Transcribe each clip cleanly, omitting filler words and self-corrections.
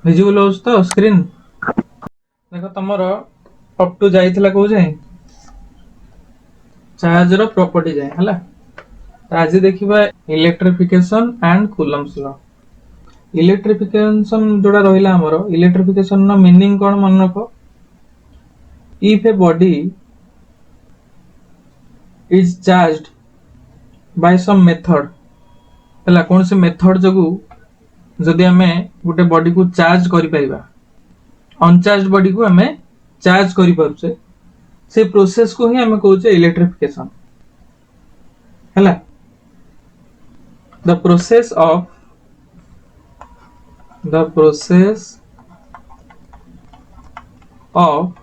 Visible हो तो screen देखो तमरो अप टू जाइथिला को जाय चार्ज रो प्रॉपर्टी जाय हला। आज देखिबा electrification and Coulomb's law. Electrification जोड़ा रहिला हमरो इलेक्ट्रिफिकेशन नो मीनिंग कोन मन रखो। If a body is charged by some method हला कोन से मेथड जगु जदि हमें गोटे बॉडी को चार्ज करि परिबा अनचार्ज बॉडी को हमें चार्ज करि पारुछे से प्रोसेस को ही हमें कहूचे इलेक्ट्रिफिकेशन हला। The process of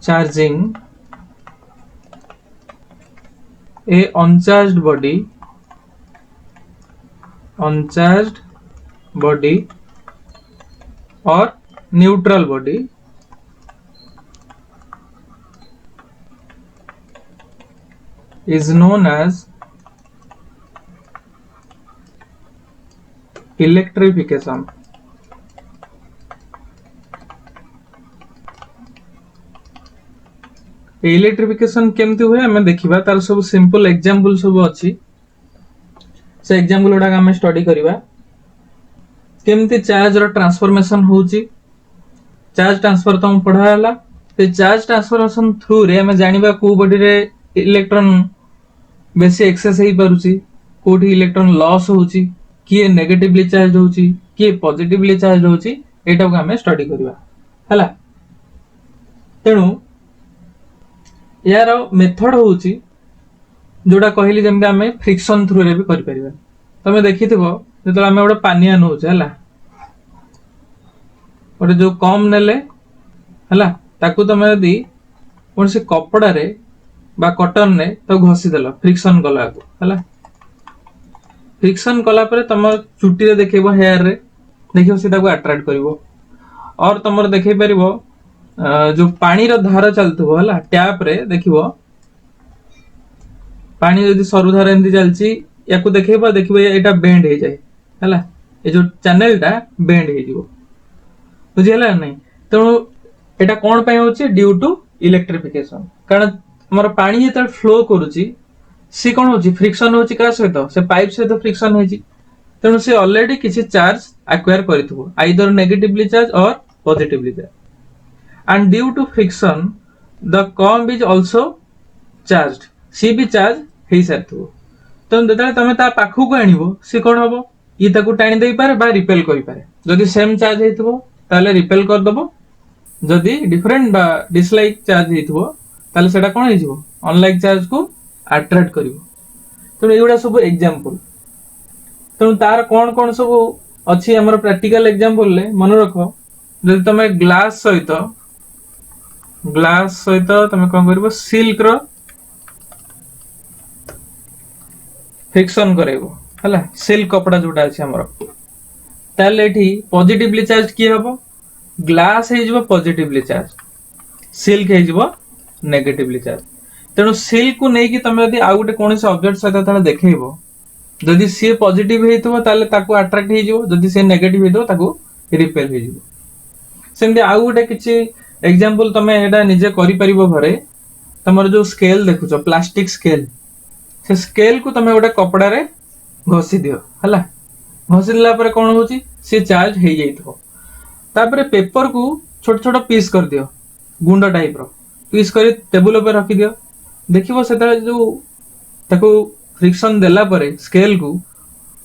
charging a uncharged body or neutral body is known as electrification. Electrification केमती हुए हमें देखिबा तार सब सिंपल एग्जांपल सब अछि से एग्जांपल उडा हमें स्टडी करिबा केमती चार्ज रो ट्रांसफॉर्मेशन होउची। चार्ज ट्रांसफर तो हम पढ़ा हला ते चार्ज ट्रांसफॉर्मेशन थ्रू रे हमें जानिबा को बॉडी रे इलेक्ट्रॉन बेसी एक्सेस हेई पारुची कोठी इलेक्ट्रॉन लॉस होउची किए नेगेटिवली चार्ज होउची किए पॉजिटिवली चार्ज होउची एटा को हमें स्टडी करिबा हला। तेनु यार मेथड होउची जोड़ा कहली जेमते हमें फ्रिक्शन थ्रू रे भी करि परिबा। तमे देखिथिबो जेतो हमें ओडा पानिया नउचे हला ओडे जो कम नेले हला ताकू तमे यदि कोन से कपड़ा रे बा कॉटन ने तो घसी देलो फ्रिक्शन कला को हला। फ्रिक्शन कला परे तमर चुटी रे देखैबो हेयर रे देखियो सीधा को अट्रैक्ट करिवो और तमर देखै परिबो जो पानी रो धार चलथबो हला टैप रे देखिबो पानी यदि सरु धार एंदी चलची याकू देखैबो देखिबो एटा बेंड हे जाय हला ए जो चैनल टा बेंड हे जिवो बुझियला नै। तो एटा कोन पय होची ड्यू टू इलेक्ट्रिफिकेशन कारण हमर पानी जेते फ्लो करूची सी कोन होची फ्रिक्शन होची का सहित से पाइप सहित फ्रिक्शन हेची तेनु से ऑलरेडी किछि चार्ज एक्वायर करिथबो आइदर नेगेटिवली चार्ज और positively charge and due to friction the comb is also charged सी भी चार्ज हेई सारथबो। तो जदे तमे ता पाखु को आनिबो सी कोन हबो ई ताकू टाणी देई पारे बा रिपेल करि पारे जदि सेम चार्ज हेइथबो ताले रिपेल कर दबो जदि डिफरेंट बा डिसलाइक चार्ज हेइथबो ताले सेटा कोन हेइजिवो अनलाइक चार्ज को अट्रैक्ट करिवो। तो एगुडा सब एग्जांपल तो तार कोन कोन सब अछि हमर प्रैक्टिकल एग्जांपल ले मन रखो जदि तमे ग्लास सहित तमे कोन करबो सिल्क रो फ्रिक्शन करेबो हला सिल्क कपड़ा जोटा अछि हमर ताले एठी पॉजिटिवली चार्ज की हबो ग्लास हे जिवो पॉजिटिवली चार्ज सिल्क हे जिवो नेगेटिवली चार्ज। तेनु सिल्क को नै कि तमे यदि आ गुटे कोनसे ऑब्जेक्ट सहित ताले देखैबो जदि सी पॉजिटिव हेइथबो ताले ताकू अट्रैक्ट हे जिवो जदि से नेगेटिव हेइथबो ताकू रिपेल हे जिवो। सेमते आ गुटे किछि एग्जांपल तमे एटा निजे करि परिबो घरे तमर जो स्केल देखुछो प्लास्टिक स्केल से स्केल को तमे गोटे कपड़ा रे घसी दियो हला घसी दिला परे कोन होची से चार्ज हे जाइथो तापरे पेपर को छोट छोट पीस कर दियो गुंडा टाइप रो पीस करी टेबल ऊपर रखि दियो देखिबो सेता जो ताको फ्रिक्शन देला परे स्केल को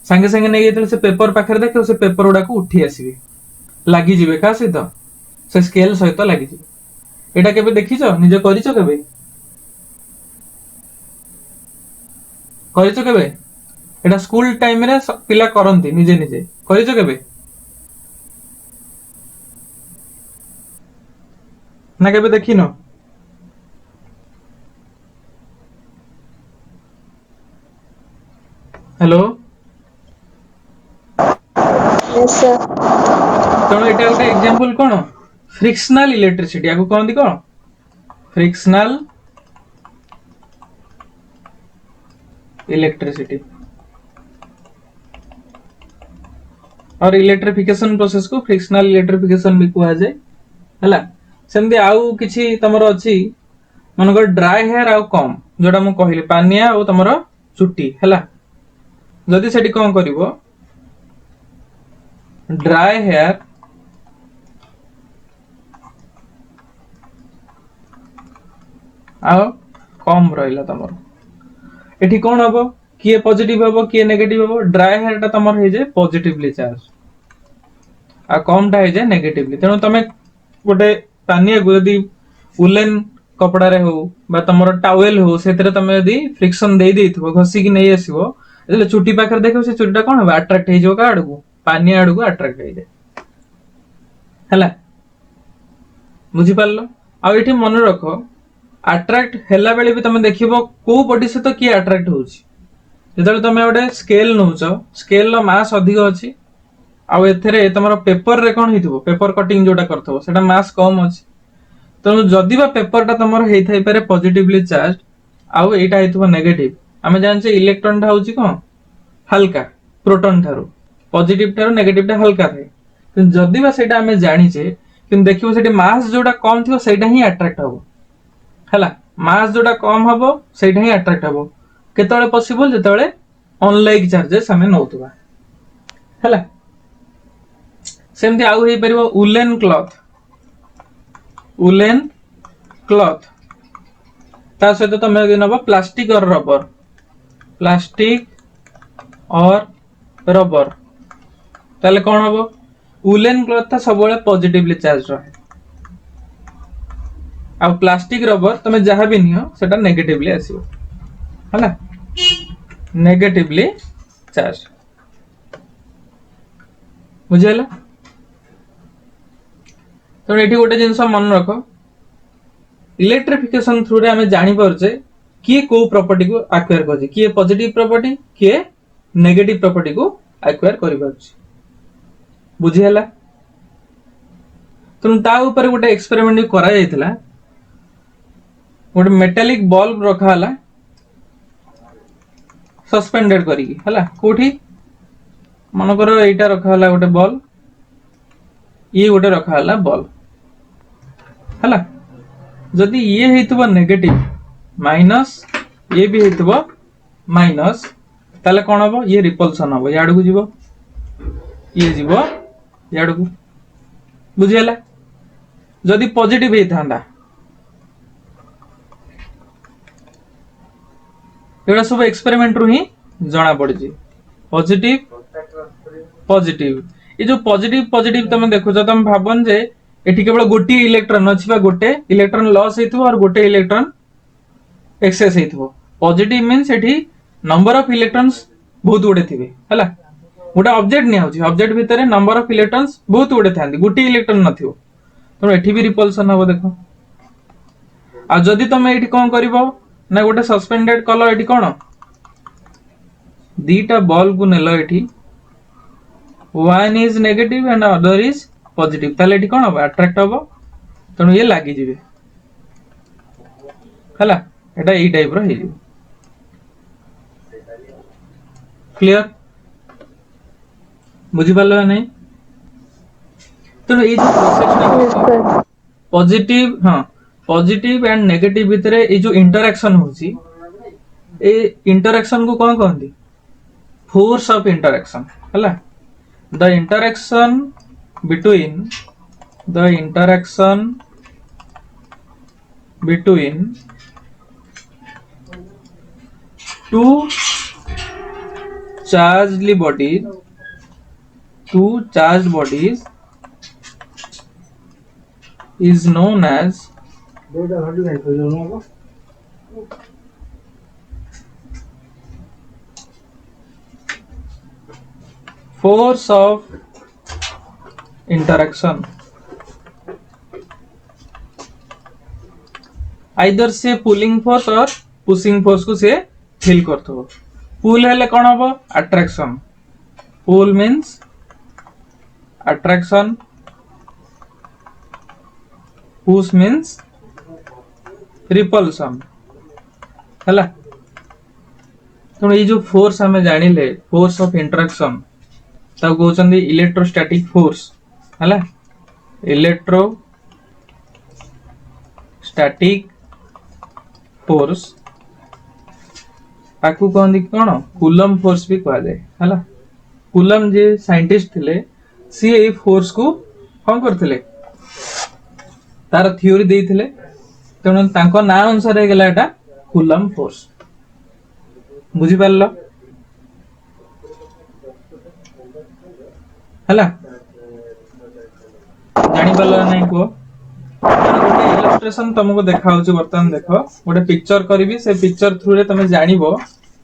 संगे संगे नै गेतले से पेपर पाखर देखियो से पेपर उडा को उठी आसीबे लागि जिवे का सहित से स्केल सहित लागि जिवे। एटा केबे देखिछो निजे करिछो केबे करिछो केबे एटा स्कूल टाइम रे पिला करंती निजे निजे करिछो केबे ना केबे देखिनो। हेलो यस सर तो एटा गोटे एग्जांपल कोन फ्रिक्शनल इलेक्ट्रिसिटी आको कहंती कोन फ्रिक्शनल इलेक्ट्रिसिटी और इलेक्ट्रिफिकेशन प्रोसेस को फ्रिक्शनल इलेक्ट्रिफिकेशन भी कहा जाए हला सेमती आउ किछि तमरो अछि मनकर ड्राई हेयर आउ कम जोडा मु कहिली पानिया आउ तमरो चुट्टी हला जदि सेठी कोन करिवो ड्राई हेयर आउ कम रहिला तमरो एठी कोन हबो किए पॉजिटिव हबो किए नेगेटिव हबो ड्राई हेयर ता तमरो हे जे पॉजिटिवली चार्ज आ कम टा हे जे नेगेटिवली तेनो तमे गोटे पानिया को यदि उलेन कपड़ा रे हो बा तमरो टावेल हो सेतरे तमे यदि फ्रिक्शन देई देइथबो घसी की नै आसीबो एले चुट्टी पाखर देखो से चुट्टीटा कोन हबो अट्रैक्ट हे जो का आडगु पानी आडगु अट्रैक्ट हे जे हला बुझी पारलो आ एठी मन रखो अट्रैक्ट हेला बेले भी तमे देखिबो को बॉडी से तो की अट्रैक्ट होउची जेतले तमे ओडे स्केल नउचो स्केल रो मास अधिक अछि आ एथरे तमरो पेपर रे कोन हिथबो पेपर कटिंग जोटा करथबो सेटा मास कम अछि तो जदि बा पेपर टा तमरो हेइ थाइ पारे पॉजिटिवली चार्ज आउ एटा हेतबो नेगेटिव हमें जानछे इलेक्ट्रॉन टा होउची कोन हल्का प्रोटॉन थारो पॉजिटिव थारो नेगेटिव टा हल्का थाए तो जदि बा सेटा हमें जानिछे किन देखिबो सेटी मास जोटा कम थिबो सेटा ही अट्रैक्ट हबो हला मास जोटा कम हबो सेटा ही अट्रैक्ट हबो केतळे पॉसिबल जेतळे अनलाइक चार्जेस हमें नउतबा हला सेमती आउ हेइ परिबो उलेन क्लॉथ ता सहित तमे यदि नबो प्लास्टिक और रबर ताले कोन हबो उलेन क्लॉथ ता सबले पॉजिटिवली चार्ज रहे आ प्लास्टिक रबर तमे जहा भी नियो सेटा नेगेटिवली आसीबो हला नेगेटिवली चार्ज बुझेला तो एठी गोटे जिंस मन रखो इलेक्ट्रिफिकेशन थ्रू रे हमें जानि परछे किए को प्रॉपर्टी को एक्वायर करछि किए पॉजिटिव प्रॉपर्टी किए नेगेटिव प्रॉपर्टी को एक्वायर करि परछि बुझी हला तुम ता ऊपर गोटे एक्सपेरिमेंट करा जायतिला गोटे मेटालिक बल्ब रखा हला सस्पेंडेड करी हला कोठी मन करो एटा रखा हला गोटे बल्ब ये गोटे रखा हला बल्ब हला जदि ये हेतबो नेगेटिव माइनस ये भी हेतबो माइनस ताले कोन हबो ये रिपल्सन हबो याडू को जीवो ये जीवो याडू को बुझियला जदि पॉजिटिव हे थांदा एडा सब एक्सपेरिमेंट रु ही जाना पड़ जी पॉजिटिव ये जो पॉजिटिव तमे देखो जो तमे भाबन जे एठी केवल गोटी इलेक्ट्रॉन अछि बा गोटे इलेक्ट्रॉन लॉस हेतु और गोटे इलेक्ट्रॉन एक्सेस हेतु पॉजिटिव मींस एठी नंबर ऑफ इलेक्ट्रॉन्स बहुत गुडे थिबे हला गोटे ऑब्जेक्ट नि होछि ऑब्जेक्ट भीतर नंबर ऑफ इलेक्ट्रॉन्स बहुत गुडे थांदी गोटी इलेक्ट्रॉन नथिबो तो एठी भी रिपल्सन हबो देखो आ जदि तमे एठी कोन करिवो ना गोटे सस्पेंडेड कलर एठी कोन दीटा बल्ब को नेलो एठी one is negative and other is positive ताले एठी कोन हबो अट्रैक्ट हबो तनो ये लागि जिवे हला एटा ई टाइप रो हे जिवे क्लियर बुझी पालो नै तनो ए जो प्रोसेस पॉजिटिव हां पॉजिटिव एंड नेगेटिव भितरे ए जो इंटरेक्शन होची ए इंटरेक्शन को कोन कहंती फोर्स ऑफ इंटरेक्शन हला the interaction between two charged bodies is known as force of interaction either से पुलिंग फोर्स और पुशिंग फोर्स को से फील करथबो पुल हेले कोन हबो attraction pull means attraction push means repulsion हला तो ये जो फोर्स हमें जानिले फोर्स ऑफ इंटरेक्शन ताको कहउछन्दी इलेक्ट्रोस्टैटिक फोर्स हला इलेक्ट्रोस्टैटिक फोर्स ताकू कहंदी कोन कूलम फोर्स भी कहा जाए हला कूलम जे साइंटिस्ट थिले सी ए फोर्स को कोन करथिले तार थ्योरी देथिले तेणु तांको ना अनुसार हे गेला एटा कूलम फोर्स बुझी पारलो हला जानि पारलो नै को गोटे इलस्ट्रेशन तुमको देखाउछु वर्तमान देखो गोटे पिक्चर करबी से पिक्चर थ्रू रे तमे जानिबो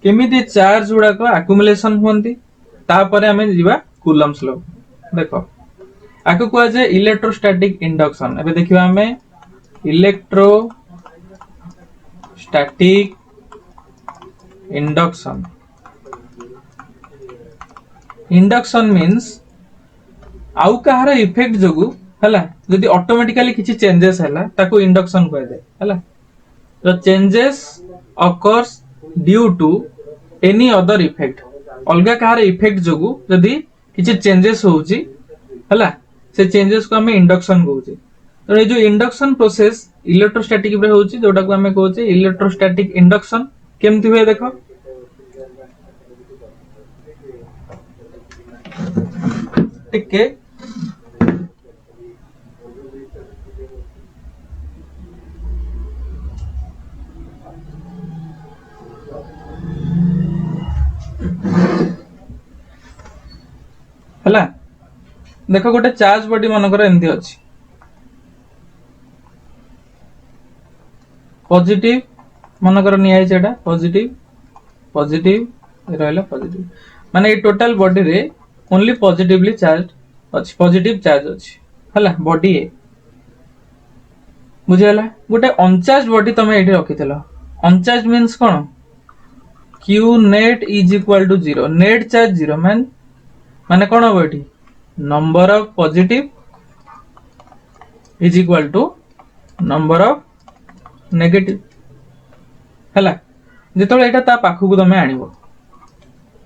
केमिति चार्ज गुडा को एक्युमुलेशन होंती तापरे हमें जीवा कूलम्स लॉ देखो आको को जे इलेक्ट्रोस्टैटिक इंडक्शन एबे देखिबा हमें इलेक्ट्रोस्टैटिक इंडक्शन इंडक्शन मीन्स आउ कहार इफेक्ट जोगु हला जदि ऑटोमेटिकली किछि चेंजेस हला ताको इंडक्शन कहै दे हला the changes occurs due to any other effect अलगा कहार इफेक्ट जोगु जदि किछि चेंजेस होउची हला से चेंजेस को हमें इंडक्शन कहउची तो ये जो इंडक्शन प्रोसेस इलेक्ट्रोस्टैटिक रे होउची जोटा को हमें कहउची इलेक्ट्रोस्टैटिक इंडक्शन केमति हुए देखो टिके हला देखो गोटे चार्ज बॉडी मनकर एमती अछि पॉजिटिव मनकर निया जेटा पॉजिटिव पॉजिटिव रहला पॉजिटिव माने ये टोटल बॉडी रे ओनली पॉजिटिवली चार्ज अछि पॉजिटिव चार्ज अछि हला बॉडी ए बुझियला गोटे अनचार्ज बॉडी तमे एठी रखितलो अनचार्ज मींस कोन q net is equal to 0 net charge 0 माने कोन हो एठी number of positive is equal to number of negative हला जेतले एटा ता पाखु को तमे आनिबो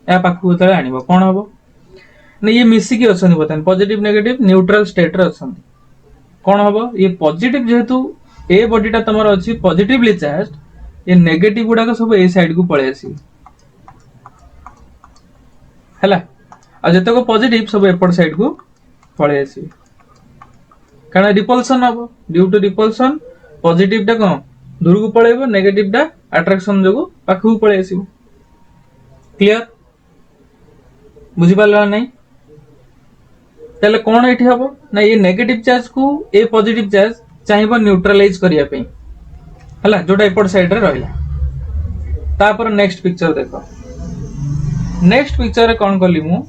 या पाखु को तले आनिबो कोन होबो ने ये मिसी की अछन बतन पॉजिटिव नेगेटिव न्यूट्रल स्टेट रे अछन कोन होबो ये पॉजिटिव जेहेतु ए बॉडीटा तमर अछि पॉजिटिवली चार्ज ये नेगेटिव गुडा को सब ए साइड को पळे आसी हला आ जते को पॉजिटिव सब एपट साइड को पळे आसी कारण रिपल्सन हबो ड्यू टू रिपल्सन पॉजिटिव टा को दूर को पळेबो नेगेटिव टा अट्रैक्शन जगो पाखु पळे आसीबो क्लियर बुझि पाला नै तले कोन एठी हबो ना ये नेगेटिव चार्ज को ए पॉजिटिव चार्ज चाहिबो न्यूट्रलाइज करिया पे हला जोटा एपट साइड रे रहला तापर नेक्स्ट पिक्चर देखो नेक्स्ट पिक्चर रे कोन करली मु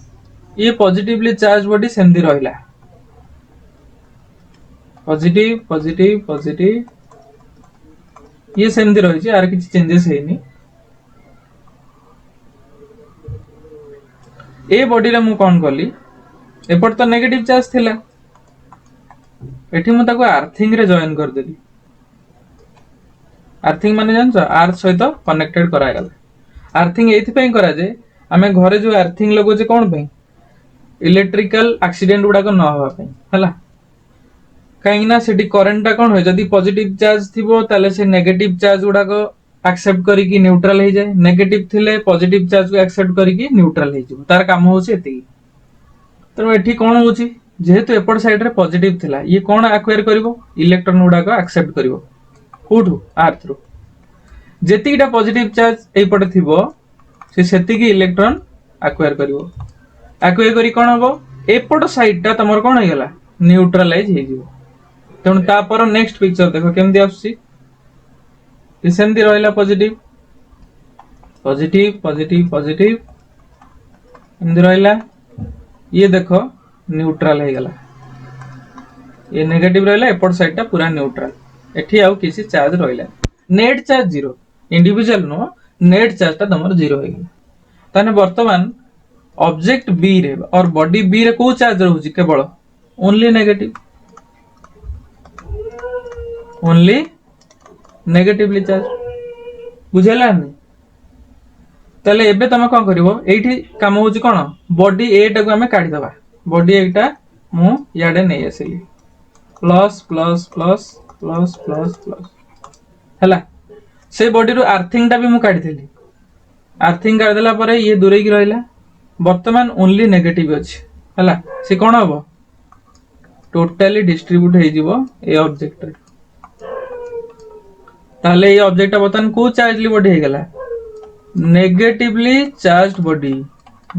ये पॉजिटिवली चार्ज बॉडी सेमदी रहला पॉजिटिव पॉजिटिव पॉजिटिव ये सेमदी रही छी आर किछ चेंजेस हेनी ए बॉडी रे मु कोन करली एपट तो नेगेटिव चार्ज थिला एठी मु ताको अर्थिंग रे जॉइन कर देली अर्थिंग माने जानछ अर्थ सहित कनेक्टेड करा गेला अर्थिंग एथि पई करा जे हमें घरे जो अर्थिंग लगो जे कोन पई इलेक्ट्रिकल एक्सीडेंट गुडा को न होवा पई हला काई ना सेठी करंट टा कोन होय जदी पॉजिटिव चार्ज थिबो ताले से नेगेटिव चार्ज गुडा को एक्सेप्ट करी की न्यूट्रल हो जाए नेगेटिव थिले पॉजिटिव चार्ज को एक्सेप्ट करी की न्यूट्रल हो जिवो तार काम होछि एति तो एठी कोन होछि जेहेतु एपट साइड रे पॉजिटिव थिला ये कोन एक्वायर करिवो इलेक्ट्रॉन गुडा को एक्सेप्ट करिवो कोठु आर थ्रू जेतिटा पॉजिटिव चार्ज एपटे थिबो से सेति की इलेक्ट्रॉन एक्वायर करिवो एक्वायर करी कोन हबो एपट साइड टा तमर कोन हो गेला न्यूट्रलाइज हो जिवो तण ता पर नेक्स्ट पिक्चर देखो केमदी आसी सेमती रहला पॉजिटिव पॉजिटिव पॉजिटिव पॉजिटिव एमदी रहला ये देखो न्यूट्रल हो गेला ये नेगेटिव रहला एपट साइड टा पूरा न्यूट्रल एठी आउ किसी चार्ज रहला net charge zero individual no net charge ता तमर जीरो हो गेला ताने वर्तमान ऑब्जेक्ट बी रे और बॉडी बी रे को चार्ज रहउची केवल only negative only negatively charge बुझेला नहीं ताले एबे तमे कोन करिवो एठी काम होची कोन बॉडी ए टाको हमें काढी दबा बॉडी एटा मु याडे नै आसिली plus plus plus plus plus plus हला से बॉडी रो आर्थिंग टा भी मु काढी देली आर्थिंग काढ देला परे ये दूरे की रहला वर्तमान ओनली नेगेटिव अछि हला से कोन हबो टोटली डिस्ट्रीब्यूट हे जीवो ए ऑब्जेक्ट रे ताले ये ऑब्जेक्ट बतन को चार्जली बॉडी हे गेला negatively charged body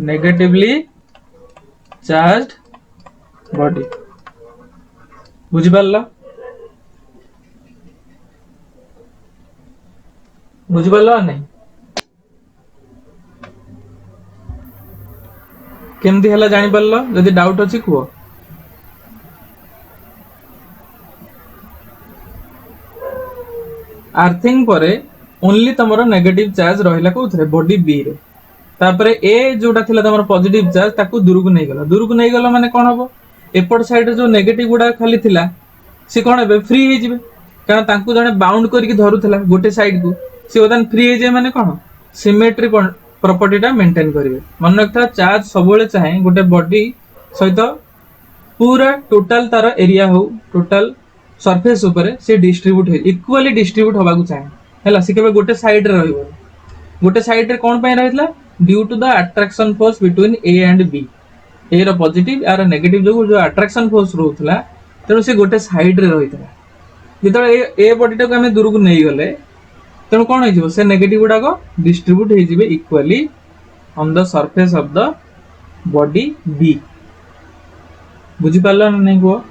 negatively charged body बुझि पारला नहीं केमती हला जानि पारलो यदि डाउट अछि को आर्थिंग परे ओनली तमरो नेगेटिव चार्ज रहिला कोथरे बॉडी बी रे तापरे ए जोटा थिला तमरो पॉजिटिव चार्ज ताकू दूर को नै गला माने कोन हबो एपट साइड रे जो नेगेटिव गुडा खाली थिला से कोन हेबे फ्री हे जिवे कारण तांकू जने बाउंड करके धरुथला गोटे साइड को से ओदन फ्री हे जे माने कोन सिमेट्री प्रॉपर्टी टा मेंटेन करिवे मन रखता चार्ज सबले चाहे गोटे बॉडी सहित पूरा टोटल तार एरिया हो टोटल सरफेस ऊपर से डिस्ट्रीब्यूट है इक्वली डिस्ट्रीब्यूट होबा को चाहे हला से केबे गोटे साइड रे रहइबो गोटे साइड रे कोन पय रहितला due to the attraction force between A and B A रो पॉजिटिव आर नेगेटिव जो अट्रैक्शन फोर्स रहउतला तेनो से गोटे साइड रे रहितला जेतो ए बॉडी टा को हमें दूर को नै गले तेनो कोन होइजो से नेगेटिव गुडा को डिस्ट्रीब्यूट हे जिवे equally on the surface of the body B बुझि पारला नै को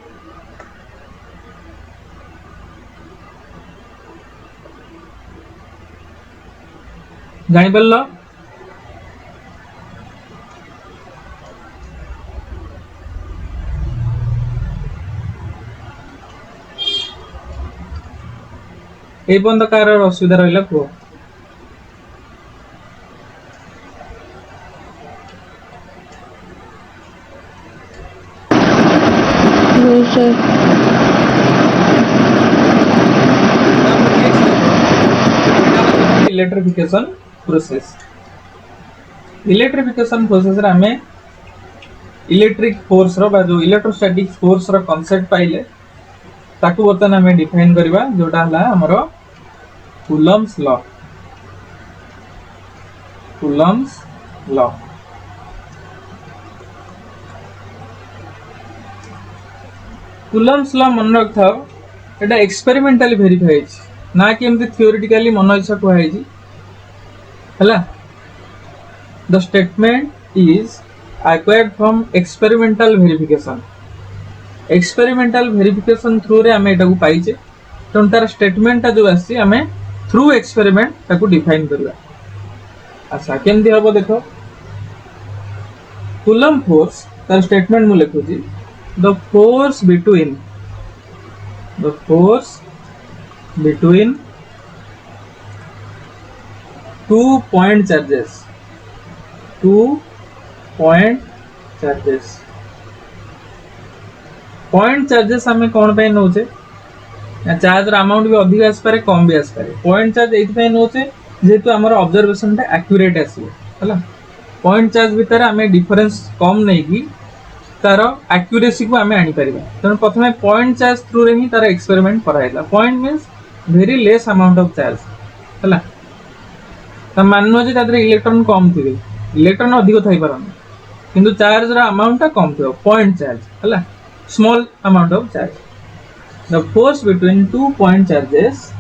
जानि पारलो ए बंद कार असुविधा रहिला को इलेक्ट्रिफिकेशन प्रोसेस रे हमें इलेक्ट्रिक फोर्स रो बा जो इलेक्ट्रोस्टैटिक फोर्स रो कांसेप्ट पाइले ताकू बतन हमें डिफाइन करबा जोटा हला हमरो कूलम्स लॉ कूलम्स लॉ मन रखथाओ एटा एक्सपेरिमेंटली वेरीफाई छै ना कि एमती थ्योरेटिकली मन इच्छा को है जी हला the statement is acquired from experimental verification through रे हमें एटा को पाइचे तो तार स्टेटमेंट जो आसी हमें थ्रू एक्सपेरिमेंट ताको डिफाइन करबा अच्छा केमदी हबो देखो कूलम फोर्स तार स्टेटमेंट मु लिखु छी the force between 2 point charges point charges हमें कौन पे नोचे चार्ज रा अमाउंट भी अधिक आस पारे कम भी आस पारे पॉइंट चार्ज एथि पे नोचे जेतु हमर ऑब्जर्वेशन टा एक्यूरेट आसी हला पॉइंट चार्ज भीतर हमें डिफरेंस कम नै की तार एक्यूरेसी को हमें आनी परिबा तन प्रथमे पॉइंट चार्ज थ्रू रे ही तार एक्सपेरिमेंट कराइला point means very less amount of charge हला त माननो जे तादरे इलेक्ट्रॉन कम थिबे इलेक्ट्रॉन अधिक थाई परन किंतु चार्ज रा अमाउंट टा कम थियो पॉइंट चार्ज हला small amount of charge. The force between 2 point charges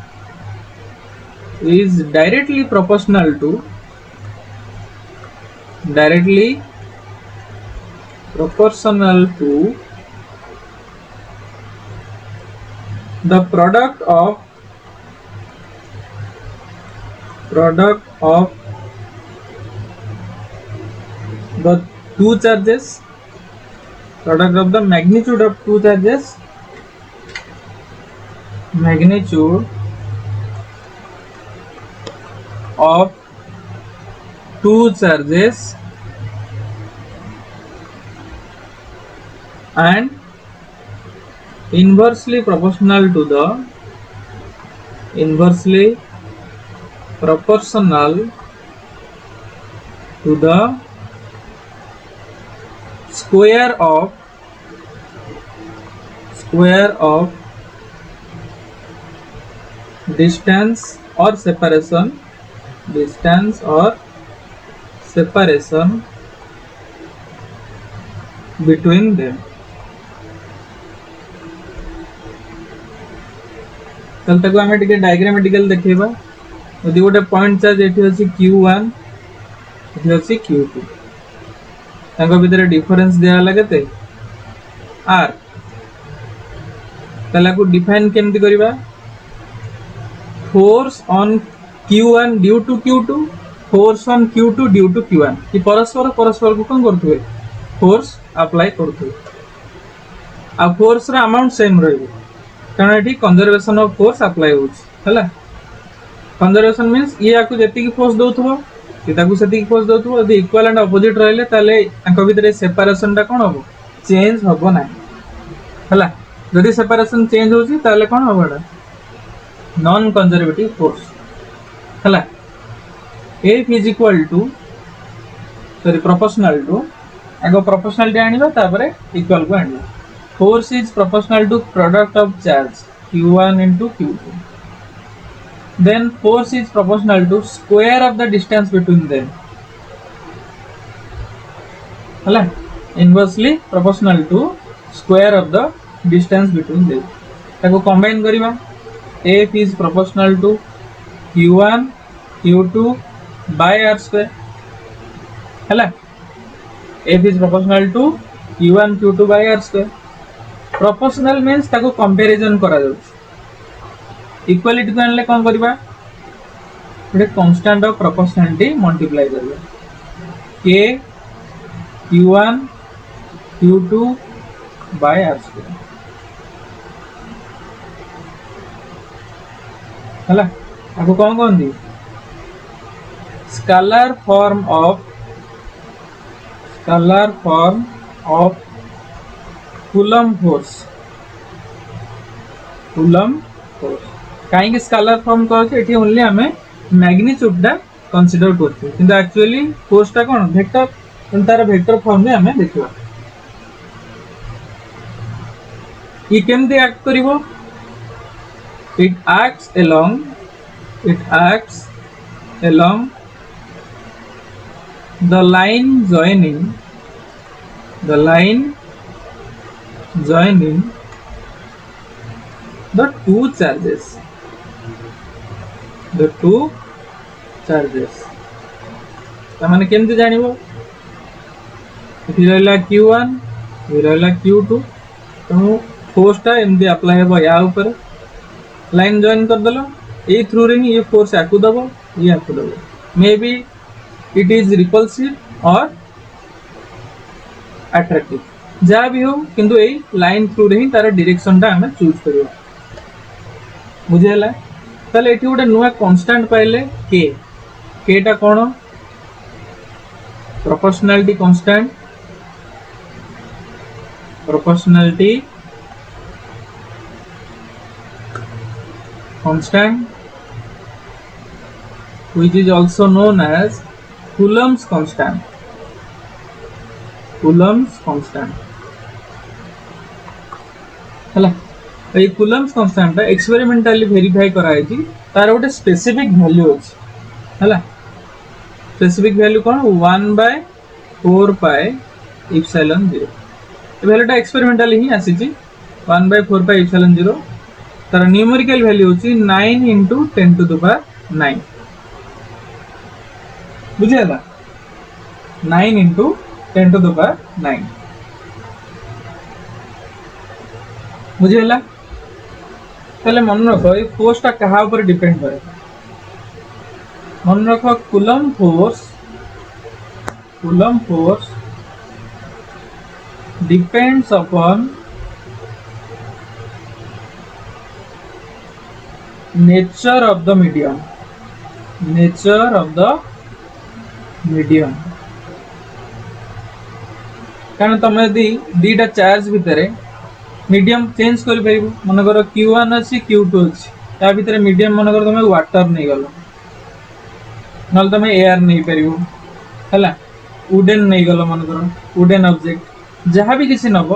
is directly proportional to the product of the two charges, product of the magnitude of two charges, magnitude of two charges and inversely proportional to the to the square of distance or separation between them. चल तक आमे टिके diagrammatical देखिबा यदि गोटे point charge एठी अछि q1 एठी अछि q2 तांको भितर डिफरेंस दिया लागते r तला को डिफाइन केमति करिबा force on q1 due to q2 force on q2 due to q1 कि परस्पर को कोन करथुवे फोर्स अप्लाई करथुवे आ फोर्स रा अमाउंट सेम रहइबो कारण एठी कंजर्वेशन ऑफ फोर्स अप्लाई होछ हला कंजर्वेशन मींस ये आकु जेति की फोर्स दोथबो कि ताकु सेति की फोर्स दोथबो यदि इक्वल एंड अपोजिट रहले ताले तांको भितर सेपरेशन ता कोन होबो चेंज होबो ना हला यदि सेपरेशन चेंज होची ताले कोन होबो नॉन कंजर्वेटिव फोर्स हला F is equal to proportional to आगो प्रोपोर्शनल आनिबा तापरे इक्वल को आनिबा force is proportional to product of charge q1 into q2 then force is proportional to square of the distance between them हला inversely proportional to square of the distance between them ताको combine करिबा F is proportional to q1 q2 by r square हला F is proportional to q1 q2 by r square proportional means ताको comparison करा जाउछ equality को आनले कोन करबा बडे कांस्टेंट ऑफ प्रोपोर्शनलिटी मल्टीप्लाई करबा k q1 q2 by r square हला ताको कोन कोन the scalar form of Coulomb force काहे स्केलर फॉर्म कहते एठी ओनली हमें मैग्नीट्यूड दा कंसीडर करते किंतु एक्चुअली फोर्स ता कोन वेक्टर तार वेक्टर फॉर्म में हमें देखबा ई केमते एक्ट करिवो it acts along the line joining the two charges तमाने केमते जानिबो इथि रहला q1 इथि रहला q2 तो फोर्स ता एमदी अप्लाई हेबो या ऊपर लाइन जॉइन कर दलो ए थ्रू रे ये फोर्स आकु दबो ये आकु दबो maybe it is repulsive और अट्रैक्टिव जा भी हो किंतु ए लाइन थ्रू रे ही तार डायरेक्शन ता हमें चूज करियो बुझेला तले एठी गोटे नुवा कांस्टेंट पाइले के ता कोन proportionality constant which is also known as Coulomb's constant हला ए Coulomb's constant एक्सपेरिमेंटली वेरीफाई करा है तार गोटे स्पेसिफिक वैल्यू अछि हला स्पेसिफिक वैल्यू कोन 1/4 पाई एप्सिलॉन 0 ए वैल्यूटा एक्सपेरिमेंटली ही आसी 1/4 पाई एप्सिलॉन 0 तार न्यूमेरिकल वैल्यू होची 9 into 10 to the power 9 बुझेला 9 into 10 to the power 9 बुझेला तले मन रखो ए फोर्स ता कहा ऊपर डिपेंड करे मन रखो coulomb force depends upon nature of the medium कारण तुम यदि दीटा चार्ज भितर मीडियम चेंज कर पारिबो मनकर q1 अछि q2 अछि ता भितर मीडियम मनकर तुम वाटर नै गलो नल तुम एयर नै पारिबो है वुडेन नहीं गल मन कर वुडेन ऑब्जेक्ट जहाँ भी किसी नब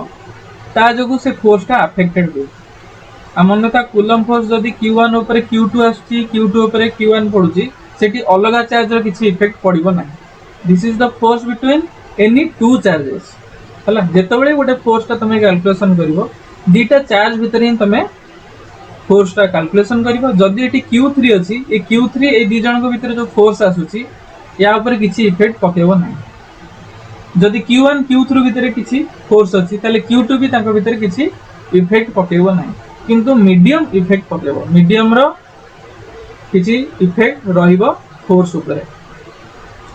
ता जो से फोर्सटा अफेक्टेड हुए मन था कूलम फोर्स जदि Q1 ऊपर Q2 आसुची Q2 ऊपर Q1 पड़ुची सेठी अलग चार्ज रो किसी इफेक्ट पड़िबो ना this is the force between any two charges हला जेतबेले गोटे फोर्स ता तमे कैलकुलेशन करिवो दीटा चार्ज भितर ही तमे फोर्स ता कैलकुलेशन करिवो जदि एटी Q3 अछि ए Q3 ए दी जन को भितर जो फोर्स आसुची या ऊपर किसी इफेक्ट पकेबो ना जदि Q1 Q3 भितर किसी फोर्स अछि ताले Q2 भी ताको भितर किसी इफेक्ट पकेबो ना किंतु मीडियम इफेक्ट पकेबो मीडियम रो किसी इफेक्ट रहिबो फोर्स ऊपर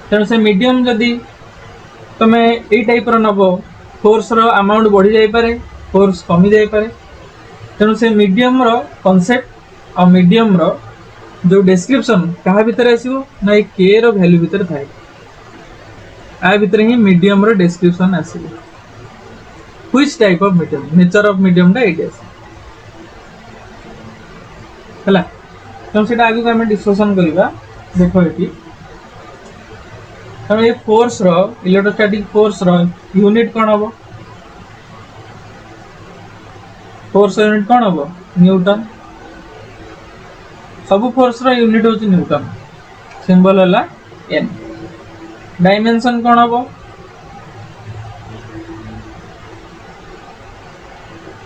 तेणु से मीडियम जदि तमे ए टाइप रो नबो फोर्स रो अमाउंट बढ़ी जाई पारे फोर्स कमी जाई पारे तेणु से मीडियम रो कांसेप्ट और मीडियम रो जो डिस्क्रिप्शन कहा भीतर आसीबो ना ए के रो वैल्यू भीतर थाए आ भीतर ही मीडियम रो डिस्क्रिप्शन आसीबो which type of medium nature of medium टा एटा हला तो सेटा आगु हम डिस्कशन करिबा देखो एटी हम ये फोर्स रो इलेक्ट्रोस्टैटिक फोर्स रो यूनिट कोन हबो फोर्स यूनिट कोन हबो न्यूटन सब फोर्स रो यूनिट होची न्यूटन सिंबल हला n डायमेंशन कोन हबो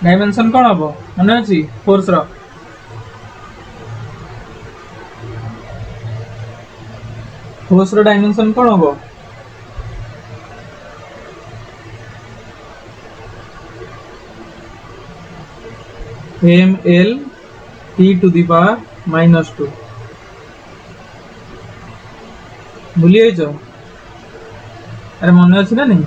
डायमेंशन कोन हबो माने अछि फोर्स रो फोर्स रो डायमेंशन कोन हबो ml t to the power -2 भूलिए जो अरे मन अछि ना नहीं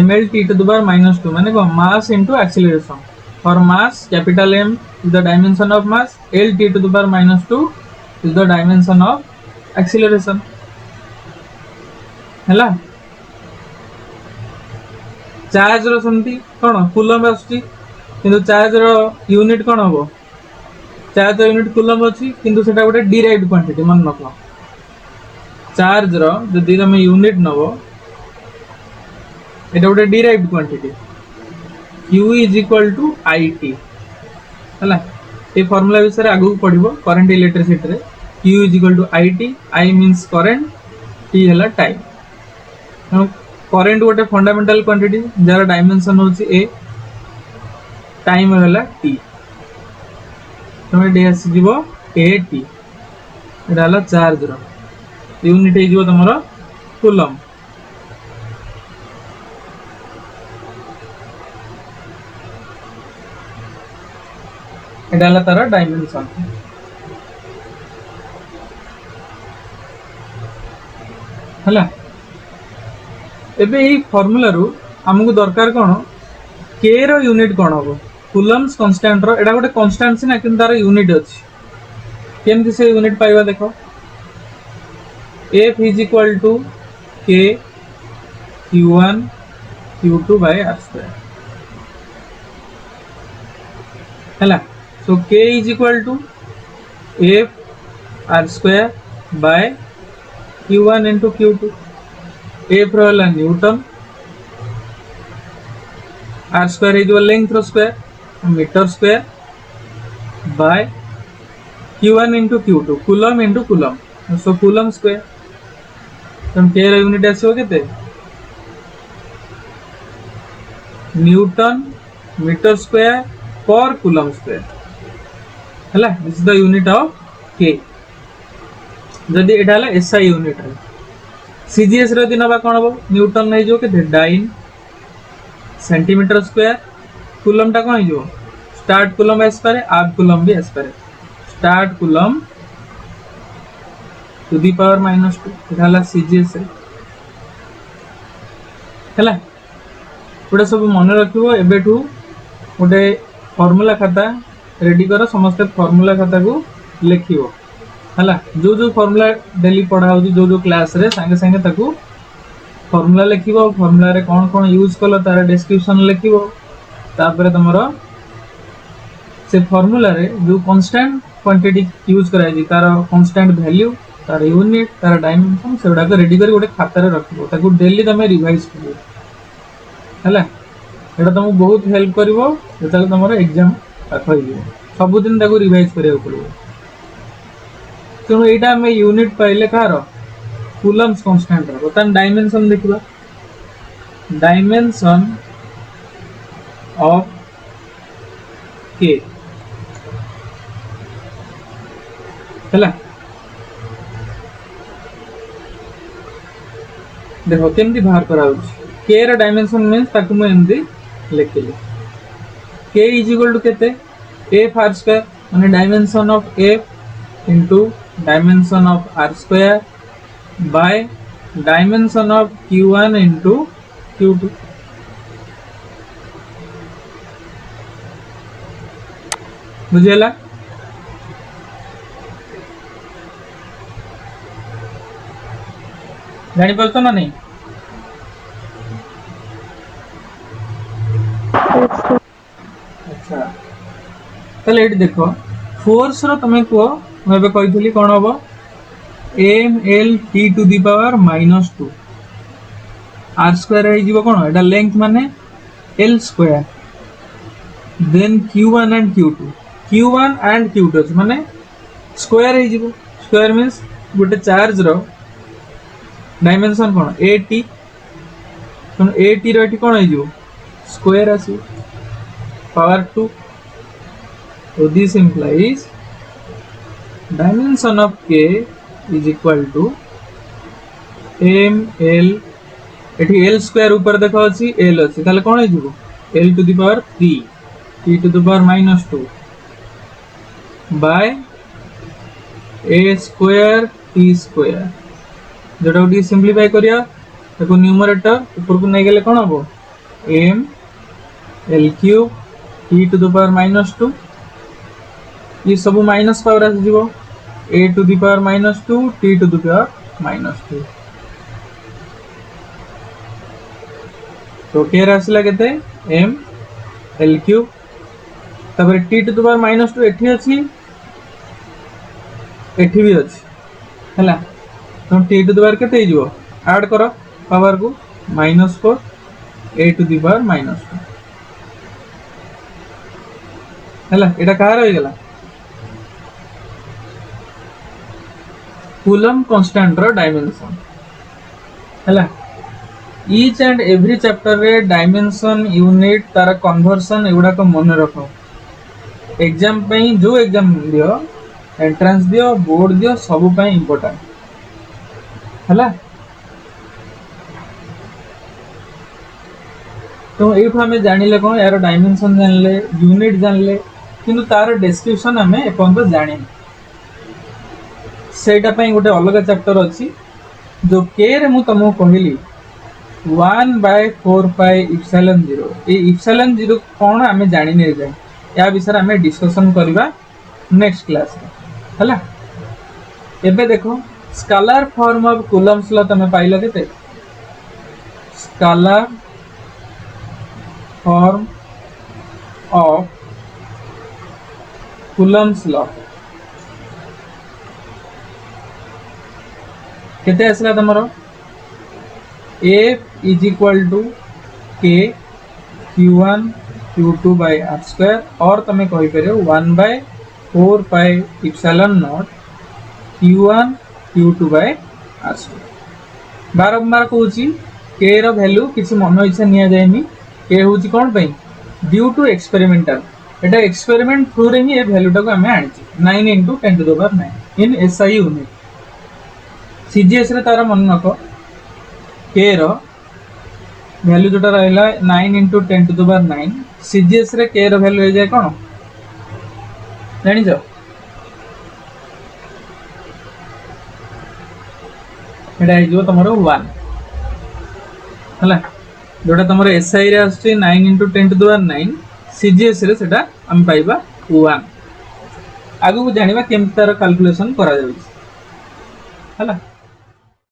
ml t to the power -2 माने को mass into acceleration for mass capital M is the dimension of mass l t to the power -2 is the dimension of acceleration हैला चार्ज रो संति कोन कूलम आछी किंतु चार्ज रो यूनिट कोन हबो charge रो unit coulomb अछि किंतु सेटा गोटे डिराइव्ड क्वांटिटी मन नखो चार्ज रो जदि हम यूनिट नबो एटा गोटे derived quantity q is equal to it हैला ए फार्मूला विषय आगु पढिबो करंट इलेक्ट्रिसिटी रे q is equal to it I means current t हैला टाइम करंट गोटे फंडामेंटल क्वांटिटी जार डायमेंशन होची a टाइम हैला t तमे ds जीवो at एटा हैला चार्ज रो यूनिट हे जीवो तमरो कूलम एटा हैला तार डायमेंशन हैला एबे ई फार्मूला रु हमकु दरकार कोन k रो यूनिट कोन हबो कूलम्स कांस्टेंट रो एटा गोटे कांस्टेंट छी ना किन तार यूनिट अछि केमति से यूनिट पाइबा देखो F is equal to k q1 q2 by r square हैला so k is equal to f r square by q1 into q2 f रो हला newton r square is the length रो square metre square by q1 into q2 coulomb into coulomb so coulomb square तम k रो unit आसीओ केते newton metre square पर coulomb square हैला this is the unit of k जदी एटा हला SI यूनिट रे CGS रो दिनबा कोन हबो न्यूटन नै जो केते डाइन सेंटीमीटर स्क्वायर कूलम टा कोन जो स्टार्ट कूलम एस पारे आप कूलम भी एस पारे statcoulomb to the power -2 एटा हला CGS रे हैला पुडा सब मन रखिबो एबेठू गोटे फार्मूला खाता रेडी करो समस्त फार्मूला खाता को लिखिबो हैला जो जो फार्मूला डेली पढ़ा होची जो जो क्लास रे संगे संगे ताकू फार्मूला लिखिबो फार्मूला रे कोन कोन यूज कलो तार डिस्क्रिप्शन लिखिबो तापर तमरो से फार्मूला रे जो कांस्टेंट क्वांटिटी यूज कराई जी तार कांस्टेंट वैल्यू तार यूनिट तार डायमेंशन से गुडा रेडी कर गोटे खाता रखो ताको डेली तुम रिवाइज कर है एटा तुमको बहुत हेल्प कर जो तुम एग्जाम पाख सबुदिन रिवाइज करा पड़ो तेणु यहाँ आम यूनिट पाइले कार कूलम्स कांस्टेंट बर्तमान डायमेंशन देखा डायमेंशन ऑफ के है देखो केमती बाहर करा के रा डायमेंशन मीन्स ताकू मैं एमती लिखिली के इज इक्वल टू केते एफ आर स्क्वायर माने dimension of F into dimension of R square by dimension of q1 into q2 बुझेला जानी पारछो ना नहीं अच्छा ताले एटी देखो फोर्स रो तमे को मैं कही कौन हम M L T to the power -2 R square हो कौन एटा लेंथ माने L square then q1 and q2 माने स्क्वायर हो स्क्वायर मींस गोटे चार्ज रो डायमेंशन कौन ए टी रो कौन हो स्क्वायर आसी power 2 so this implies dimension of k is equal to m l एठी l स्क्वायर ऊपर देखा अछि l अछि ताले कोन हिजो l to the power 3 t to the power -2 by a square t square जेटा उडी सिंपलीफाई करिया ताको न्यूमरेटर ऊपर को नै गेले कोन हबो m l cube t to the power -2 ये सब माइनस पावर आस जीवो a to the power -2 t to the power -2 तो केर आसला केते m l क्यूब तबरे t टू द पावर -2 एठी अछि एठी भी अछि हला तो t टू द पावर केते जीवो ऐड करो पावर को -4 a टू द पावर -2 हला एटा कहार होई गेला कूलम कांस्टेंट रो डायमेंशन हला ईच एंड एवरी चैप्टर रे डायमेंशन यूनिट तार कन्वर्सन एगुडा को मन रखो एग्जाम पे जो एग्जाम दियो एंट्रेंस दियो बोर्ड दियो सब पे इंपोर्टेंट हला तो एठो हमें जानिले कोन यार डायमेंशन जानले यूनिट जानले किंतु तार डिस्क्रिप्शन हमें एपंत जानि सेटा पई गोटे अलग चैप्टर अछि जो के रे मु तमो कहली 1/4 पाई इप्सिलॉन 0 ए इप्सिलॉन 0 कोन हमें जानि नै जाय या विषय हमें डिस्कशन करबा नेक्स्ट क्लास रे हला एबे देखो scalar form of Coulomb's law तमे पाइलो केते scalar form of Coulomb's law केते आसला तमरो F is equal to K Q1 Q2 by R square और तमे कहि परियो 1/4 pi epsilon naught Q1 Q2 by R square बारंबार कहूची K रो वैल्यू किसी मन इच्छा निया जायनी K होची कोन पई due to experimental Etah experiment through रे ही ए वैल्यू टाको हमें आनिची 9 * 10 to the power 9 in SI unit CGS रे तारा मन नको के रो वैल्यू जोटा रहला 9 * 10 to the power 9 सीजीएस रे के रो वैल्यू हो जाय कोन जानि जो एटा हे जो तमरो 1 हला जोटा तमरो एसआई रे आछी 9 * 10 to the power 9 सीजीएस रे सेटा हम पाइबा 1 आगु को जानिबा केम तार कैलकुलेशन करा जाउछ हला।